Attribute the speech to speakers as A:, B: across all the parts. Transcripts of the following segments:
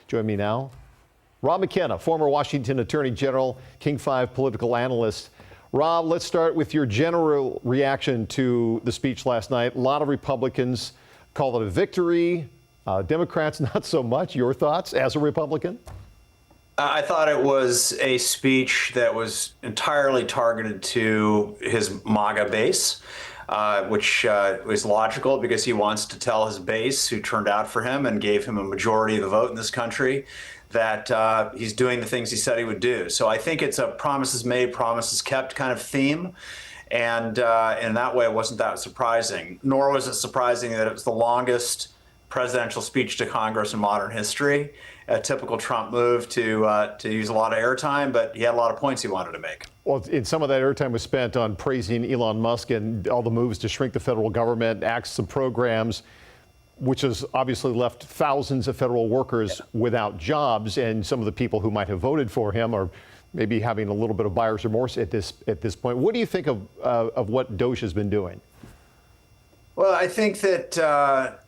A: Join me now, Rob McKenna, former Washington Attorney General, King 5 political analyst. Rob, let's start with your general reaction to the speech last night. A lot of Republicans call it a victory. Democrats, not so much. Your thoughts as a Republican?
B: I thought it was a speech that was entirely targeted to his MAGA base, which was logical because he wants to tell his base, who turned out for him and gave him a majority of the vote in this country, that he's doing the things he said he would do. So I think it's a promises made, promises kept kind of theme. And in that way, it wasn't that surprising. Nor was it surprising that it was the longest presidential speech to Congress in modern history. A typical Trump move to use a lot of airtime, but he had a lot of points he wanted to make.
A: Well, some of that airtime was spent on praising Elon Musk and all the moves to shrink the federal government, axes and programs, which has obviously left thousands of federal workers without jobs, and some of the people who might have voted for him are maybe having a little bit of buyer's remorse at this point. What do you think of what Doge has been doing?
B: Well, I think that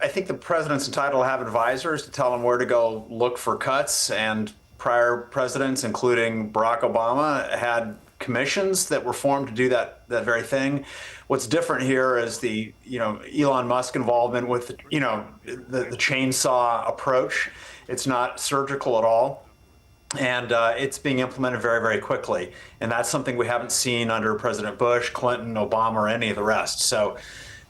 B: I think the president's entitled to have advisors to tell him where to go look for cuts, and prior presidents, including Barack Obama, had commissions that were formed to do that very thing. What's different here is the Elon Musk involvement with the chainsaw approach. It's not surgical at all, and it's being implemented very, very quickly. And that's something we haven't seen under President Bush, Clinton, Obama, or any of the rest. So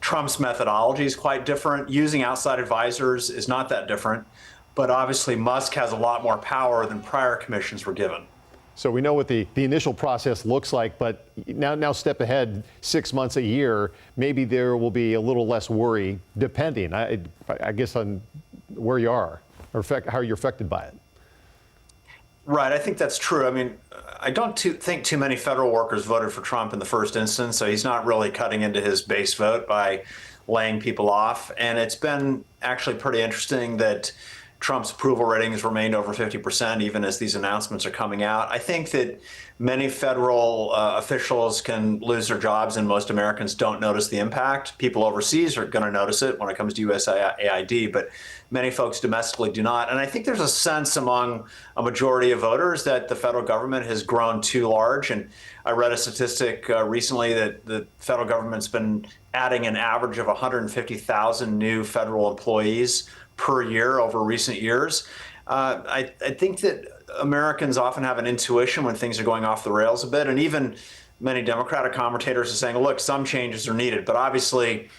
B: Trump's methodology is quite different. Using outside advisors is not that different, but obviously Musk has a lot more power than prior commissions were given.
A: So we know what the initial process looks like, but now step ahead 6 months, a year, maybe there will be a little less worry, depending, I guess, on where you are or how you're affected by it.
B: Right, I think that's true. I mean, I don't think too many federal workers voted for Trump in the first instance, so he's not really cutting into his base vote by laying people off. And it's been actually pretty interesting that Trump's approval rating has remained over 50%, even as these announcements are coming out. I think that many federal officials can lose their jobs, and most Americans don't notice the impact. People overseas are going to notice it when it comes to USAID, but many folks domestically do not. And I think there's a sense among a majority of voters that the federal government has grown too large. And I read a statistic recently that the federal government's been adding an average of 150,000 new federal employees per year over recent years. I think that Americans often have an intuition when things are going off the rails a bit, and even many Democratic commentators are saying, look, some changes are needed. But obviously,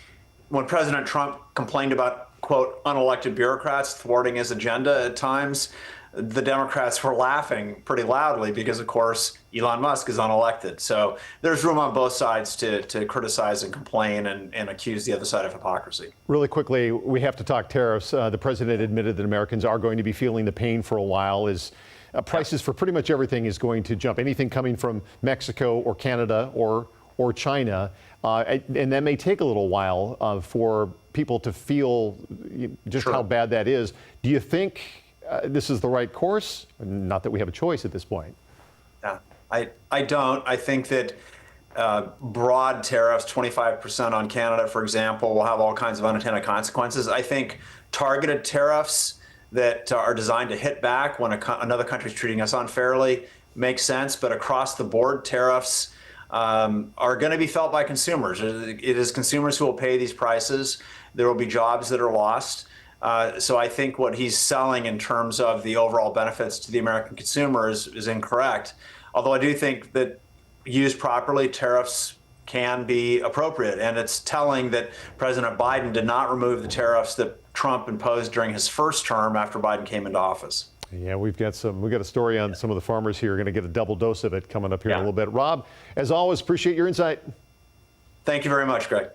B: when President Trump complained about, quote, unelected bureaucrats thwarting his agenda at times, the Democrats were laughing pretty loudly because, of course, Elon Musk is unelected. So there's room on both sides to criticize and complain and accuse the other side of hypocrisy.
A: Really quickly, we have to talk tariffs. The president admitted that Americans are going to be feeling the pain for a while as prices for pretty much everything is going to jump. Anything coming from Mexico or Canada or China. And that may take a little while for people to feel just how bad that is. Do you think this is the right course? Not that we have a choice at this point.
B: Yeah, I don't. I think that broad tariffs, 25% on Canada, for example, will have all kinds of unintended consequences. I think targeted tariffs that are designed to hit back when another country is treating us unfairly makes sense. But across the board, tariffs are going to be felt by consumers. It is consumers who will pay these prices. There will be jobs that are lost. So I think what he's selling in terms of the overall benefits to the American consumer is incorrect. Although I do think that used properly, tariffs can be appropriate. And it's telling that President Biden did not remove the tariffs that Trump imposed during his first term after Biden came into office.
A: Yeah, we've got a story on some of the farmers here. We're going to get a double dose of it coming up here in a little bit. Rob, as always, appreciate your insight.
B: Thank you very much, Greg.